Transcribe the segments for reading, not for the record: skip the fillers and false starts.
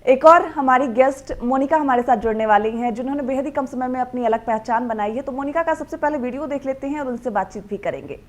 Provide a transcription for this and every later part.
एक और हमारी गेस्ट मोनिका हमारे साथ जुड़ने वाली हैं, जिन्होंने बेहद ही कम समय में अपनी अलग पहचान बनाई है। तो मोनिका का सबसे पहले वीडियो देख लेते हैं और उनसे बातचीत भी करेंगे।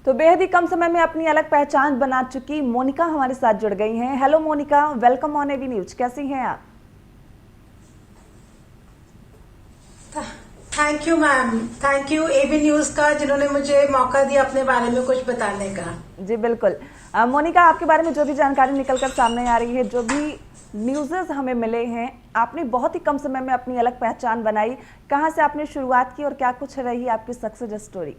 तो बेहद ही कम समय में अपनी अलग पहचान बना चुकी मोनिका हमारे साथ जुड़ गई हैं। Hello Monica, welcome on AB News. कैसी हैं आप? Thank you ma'am, thank you AB News का, जिन्होंने मुझे मौका दिया अपने बारे में कुछ बताने का। जी बिल्कुल। मोनिका, आपके बारे में जो भी जानकारी निकलकर सामने आ रही है, जो भी न्यूज़ेस हमें मिले हैं, आपने बहुत ही कम समय में अपनी अलग पहचान बनाई। कहाँ से आपने शुरुआत की और क्या कुछ रही आपकी सक्सेस स्टोरी?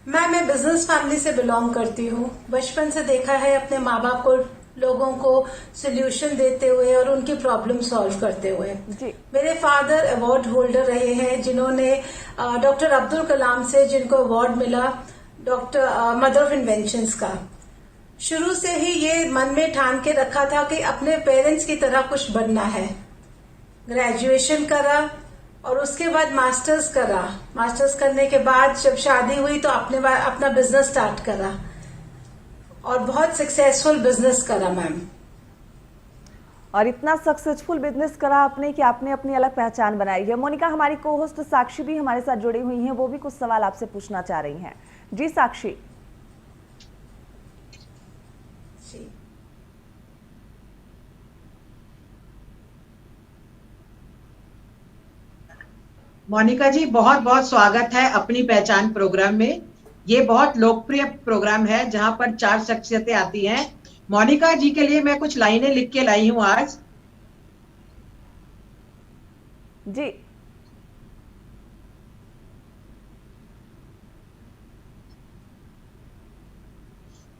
मैं बिजनेस फैमिली से बिलोंग करती हूँ। बचपन से देखा है अपने माँ बाप को, लोगों को सोल्यूशन देते हुए और उनकी प्रॉब्लम सॉल्व करते हुए। जी। मेरे फादर अवार्ड होल्डर रहे हैं, जिन्होंने डॉक्टर अब्दुल कलाम से जिनको अवार्ड मिला, डॉक्टर मदर ऑफ इन्वेंशंस का। शुरू से ही ये मन में ठान के रखा था कि अपने पेरेंट्स की तरह कुछ बनना है। ग्रेजुएशन करा और उसके बाद मास्टर्स करा। मास्टर्स करने के बाद जब शादी हुई तो अपना बिजनेस स्टार्ट करा और बहुत सक्सेसफुल बिजनेस करा मैम। और इतना सक्सेसफुल बिजनेस करा आपने कि आपने अपनी अलग पहचान बनाई है। मोनिका, हमारी को होस्ट साक्षी भी हमारे साथ जुड़ी हुई हैं, वो भी कुछ सवाल आपसे पूछना चाह रही हैं। जी साक्षी। जी। मोनिका जी, बहुत बहुत स्वागत है अपनी पहचान प्रोग्राम में। ये बहुत लोकप्रिय प्रोग्राम है जहां पर 4 शख्सियतें आती हैं। मोनिका जी के लिए मैं कुछ लाइनें लिख के लाई हूं आज। जी।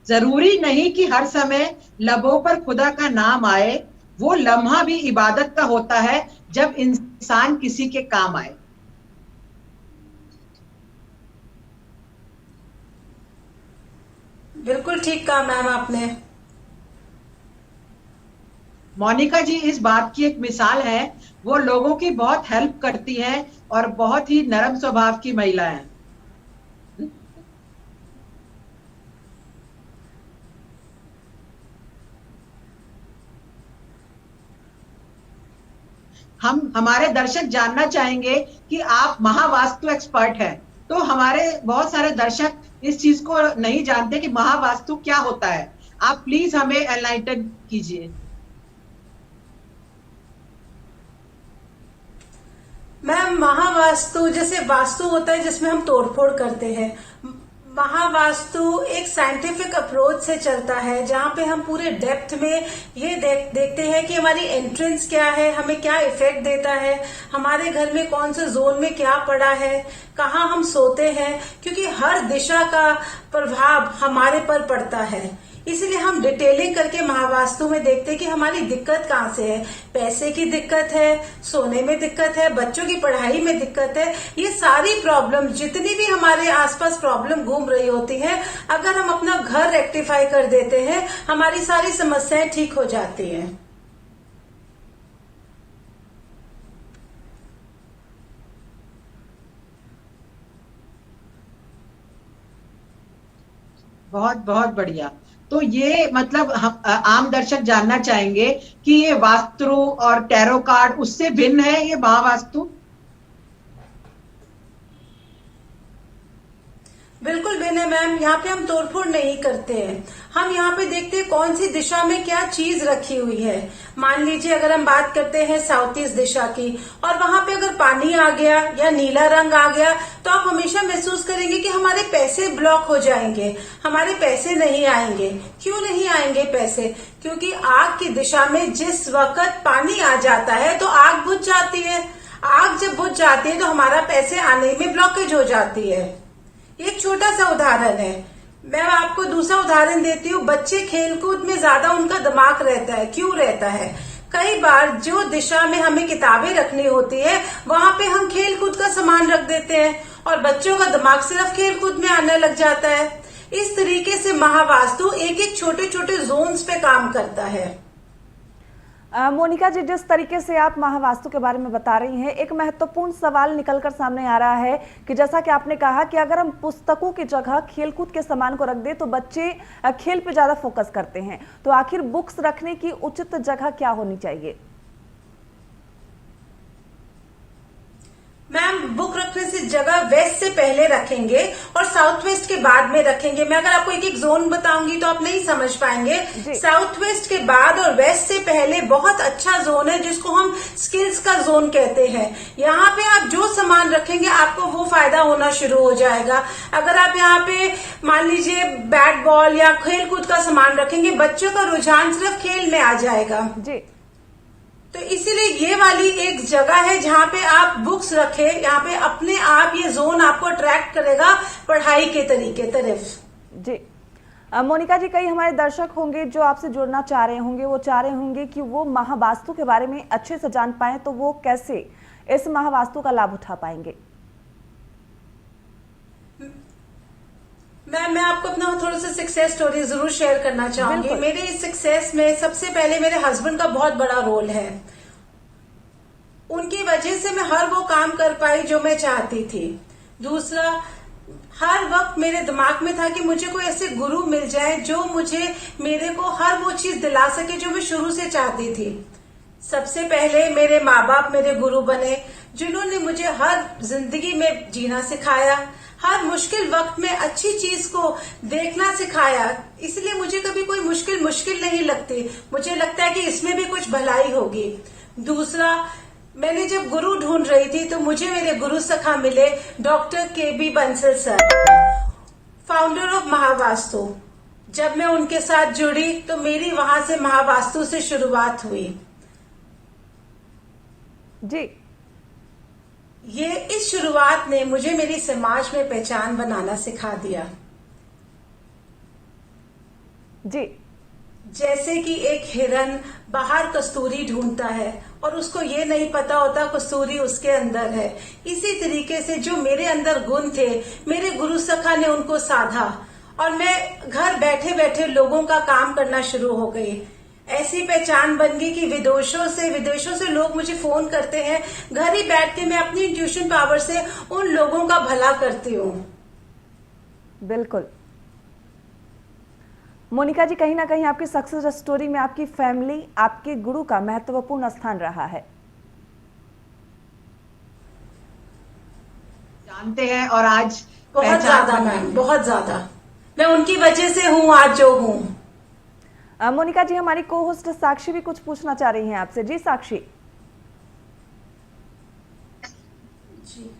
जरूरी नहीं कि हर समय लबों पर खुदा का नाम आए, वो लम्हा भी इबादत का होता है जब इंसान किसी के काम आए। बिल्कुल ठीक कहा मैम आपने। मोनिका जी इस बात की एक मिसाल है, वो लोगों की बहुत हेल्प करती हैं और बहुत ही नरम स्वभाव की महिला है। हम हमारे दर्शक जानना चाहेंगे कि आप महावास्तु एक्सपर्ट हैं। तो हमारे बहुत सारे दर्शक इस चीज को नहीं जानते कि महावास्तु क्या होता है। आप प्लीज हमें एनलाइटन कीजिए। मैम, महावास्तु जैसे वास्तु होता है जिसमें हम तोड़फोड़ करते हैं। महावास्तु एक साइंटिफिक अप्रोच से चलता है, जहाँ पे हम पूरे डेप्थ में ये देखते हैं कि हमारी एंट्रेंस क्या है, हमें क्या इफेक्ट देता है, हमारे घर में कौन से जोन में क्या पड़ा है, कहाँ हम सोते हैं, क्योंकि हर दिशा का प्रभाव हमारे पर पड़ता है। इसीलिए हम डिटेलिंग करके महावास्तु में देखते हैं कि हमारी दिक्कत कहाँ से है। पैसे की दिक्कत है, सोने में दिक्कत है, बच्चों की पढ़ाई में दिक्कत है। ये सारी प्रॉब्लम, जितनी भी हमारे आसपास प्रॉब्लम घूम रही होती है, अगर हम अपना घर रेक्टिफाई कर देते हैं, हमारी सारी समस्याएं ठीक हो जाती हैं। बहुत बहुत बढ़िया। तो ये मतलब हम आम दर्शक जानना चाहेंगे कि ये वास्तु और टैरो कार्ड उससे भिन्न है ये महावास्तु? बिल्कुल बेने मैम, यहाँ पे हम तोड़फोड़ नहीं करते हैं। हम यहाँ पे देखते हैं कौन सी दिशा में क्या चीज रखी हुई है। मान लीजिए अगर हम बात करते हैं साउथ ईस्ट दिशा की, और वहां पे अगर पानी आ गया या नीला रंग आ गया, तो आप हमेशा महसूस करेंगे कि हमारे पैसे ब्लॉक हो जाएंगे, हमारे पैसे नहीं आएंगे। क्यों नहीं आएंगे पैसे? क्योंकि आग की दिशा में जिस वक्त पानी आ जाता है तो आग बुझ जाती है। आग जब बुझ जाती है तो हमारा पैसे आने में ब्लॉकेज हो जाती है। एक छोटा सा उदाहरण है। मैं आपको दूसरा उदाहरण देती हूँ। बच्चे खेलकूद में ज्यादा उनका दिमाग रहता है। क्यों रहता है? कई बार जो दिशा में हमें किताबें रखनी होती है वहां पे हम खेलकूद का सामान रख देते हैं और बच्चों का दिमाग सिर्फ खेलकूद में आने लग जाता है। इस तरीके से महावास्तु एक एक छोटे छोटे जोन्स पे काम करता है। मोनिका जी, जिस तरीके से आप महावास्तु के बारे में बता रही हैं, एक महत्वपूर्ण सवाल निकलकर सामने आ रहा है कि जैसा कि आपने कहा कि अगर हम पुस्तकों की जगह खेलकूद के सामान को रख दें तो बच्चे खेल पे ज्यादा फोकस करते हैं, तो आखिर बुक्स रखने की उचित जगह क्या होनी चाहिए? मैम, बुक रखने से जगह वेस्ट से पहले रखेंगे और साउथ वेस्ट के बाद में रखेंगे। मैं अगर आपको एक एक जोन बताऊंगी तो आप नहीं समझ पाएंगे। साउथ वेस्ट के बाद और वेस्ट से पहले बहुत अच्छा जोन है जिसको हम स्किल्स का जोन कहते हैं। यहाँ पे आप जो सामान रखेंगे आपको वो फायदा होना शुरू हो जाएगा। अगर आप यहाँ पे मान लीजिए बैट बॉल या खेल कूद का सामान रखेंगे, बच्चों का रुझान सिर्फ खेल में आ जाएगा जी। तो इसीलिए ये वाली एक जगह है जहाँ पे आप बुक्स रखें। यहाँ पे अपने आप ये जोन आपको अट्रैक्ट करेगा पढ़ाई के तरीके तरफ। जी मोनिका जी, कई हमारे दर्शक होंगे जो आपसे जुड़ना चाह रहे होंगे, वो चाह रहे होंगे कि वो महावास्तु के बारे में अच्छे से जान पाए, तो वो कैसे इस महावास्तु का लाभ उठा पाएंगे? मैं आपको अपना थोड़ा सा सक्सेस स्टोरी जरूर शेयर करना चाहूंगी। मेरे इस सक्सेस में सबसे पहले मेरे हस्बैंड का बहुत बड़ा रोल है। उनकी वजह से मैं हर वो काम कर पाई जो मैं चाहती थी। दूसरा, हर वक्त मेरे दिमाग में था कि मुझे कोई ऐसे गुरु मिल जाए जो मुझे मेरे को हर वो चीज दिला सके जो मैं शुरू से चाहती थी। सबसे पहले मेरे माँ बाप मेरे गुरु बने, जिन्होंने मुझे हर जिंदगी में जीना सिखाया, हर मुश्किल वक्त में अच्छी चीज को देखना सिखाया। इसलिए मुझे कभी कोई मुश्किल नहीं लगती। मुझे लगता है कि इसमें भी कुछ भलाई होगी। दूसरा, मैंने जब गुरु ढूंढ रही थी तो मुझे मेरे गुरु सखा मिले doctor KB Bansal sir, founder of Mahavastu. जब मैं उनके साथ जुड़ी तो मेरी वहां से महावास्तु से शुरुआत हुई। जी। ये इस शुरुआत ने मुझे मेरी समाज में पहचान बनाना सिखा दिया। जी। जैसे कि एक हिरन बाहर कस्तूरी ढूंढता है और उसको ये नहीं पता होता कस्तूरी उसके अंदर है, इसी तरीके से जो मेरे अंदर गुण थे मेरे गुरु सखा ने उनको साधा और मैं घर बैठे बैठे लोगों का काम करना शुरू हो गई। ऐसी पहचान बन गई कि विदेशों से लोग मुझे फोन करते हैं। घर ही बैठ के मैं अपनी इंट्यूशन पावर से उन लोगों का भला करती हूँ। बिल्कुल मोनिका जी, कहीं ना कहीं आपकी सक्सेस स्टोरी में आपकी फैमिली, आपके गुरु का महत्वपूर्ण स्थान रहा है। जानते हैं और आज बहुत ज्यादा मैम, बहुत ज्यादा। मैं उनकी वजह से हूँ आज जो हूँ। मोनिका जी, हमारी को होस्ट साक्षी भी कुछ पूछना चाह रही हैं आपसे। जी साक्षी। जी।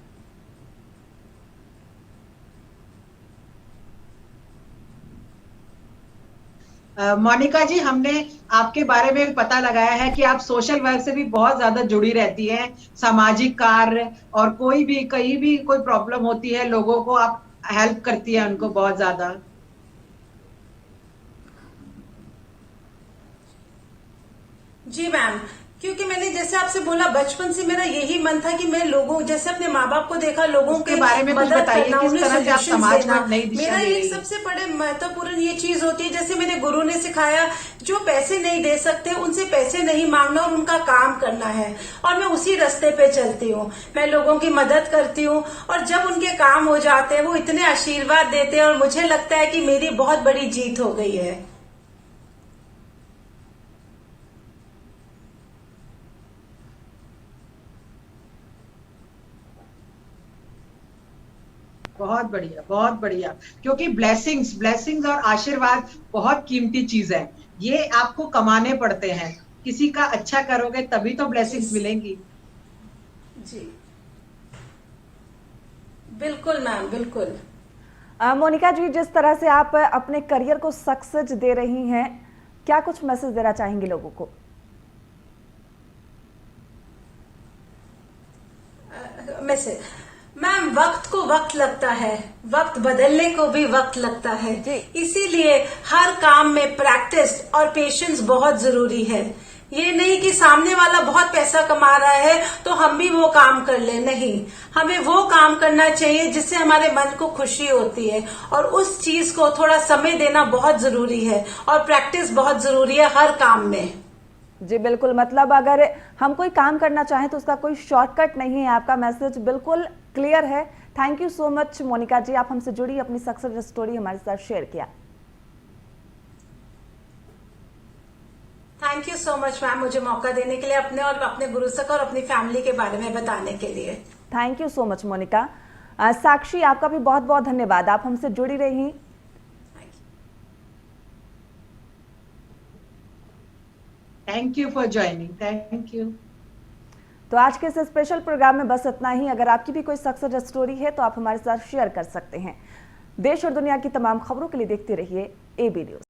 मोनिका जी, हमने आपके बारे में पता लगाया है कि आप सोशल वर्क से भी बहुत ज्यादा जुड़ी रहती हैं, सामाजिक कार्य, और कोई भी कहीं भी कोई प्रॉब्लम होती है लोगों को आप हेल्प करती है उनको बहुत ज्यादा। जी मैम, क्योंकि मैंने जैसे आपसे बोला बचपन से मेरा यही मन था कि मैं लोगों जैसे अपने माँ बाप को देखा लोगों के बारे में कुछ बताइए, किस तरह से आप समाज को नई दिशा मेरा दे रही एक हैं? सबसे बड़े महत्वपूर्ण ये चीज होती है, जैसे मेरे गुरु ने सिखाया, जो पैसे नहीं दे सकते उनसे पैसे नहीं मांगना और उनका काम करना है, और मैं उसी रास्ते पे चलती हूँ। मैं लोगों की मदद करती हूँ और जब उनके काम हो जाते हैं वो इतने आशीर्वाद देते हैं और मुझे लगता है कि मेरी बहुत बड़ी जीत हो गई है। बहुत बढ़िया, बहुत बढ़िया। क्योंकि ब्लेसिंग्स ब्लेसिंग्स और आशीर्वाद बहुत कीमती चीज है। ये आपको कमाने पड़ते हैं। किसी का अच्छा करोगे तभी तो जी ब्लेसिंग्स मिलेंगी। जी बिल्कुल मैम, बिल्कुल। मोनिका जी, जिस तरह से आप अपने करियर को सक्सेस दे रही हैं, क्या कुछ मैसेज देना चाहेंगी लोगों को? मैसेज मैम, वक्त को वक्त लगता है, वक्त बदलने को भी वक्त लगता है। जी। इसीलिए हर काम में प्रैक्टिस और पेशेंस बहुत जरूरी है। ये नहीं कि सामने वाला बहुत पैसा कमा रहा है तो हम भी वो काम कर ले, नहीं। हमें वो काम करना चाहिए जिससे हमारे मन को खुशी होती है, और उस चीज को थोड़ा समय देना बहुत जरूरी है, और प्रैक्टिस बहुत जरूरी है हर काम में। जी बिल्कुल, मतलब अगर हम कोई काम करना चाहें तो उसका कोई शॉर्टकट नहीं है। आपका मैसेज बिल्कुल क्लियर है। Thank you so much Monika ji, आप हमसे जुड़ी, अपनी सक्सेस स्टोरी हमारे साथ शेयर किया। Thank you so much ma'am, मुझे मौका देने के लिए, अपने और अपने गुरुसक और अपनी फैमिली के बारे में बताने के लिए। Thank you so much Monika. Sakshi, आपका भी बहुत बहुत धन्यवाद, आप हमसे जुड़ी रही। Thank you for joining, thank you. तो आज के इस स्पेशल प्रोग्राम में बस इतना ही। अगर आपकी भी कोई सक्सेस स्टोरी है तो आप हमारे साथ शेयर कर सकते हैं। देश और दुनिया की तमाम खबरों के लिए देखते रहिए AB न्यूज।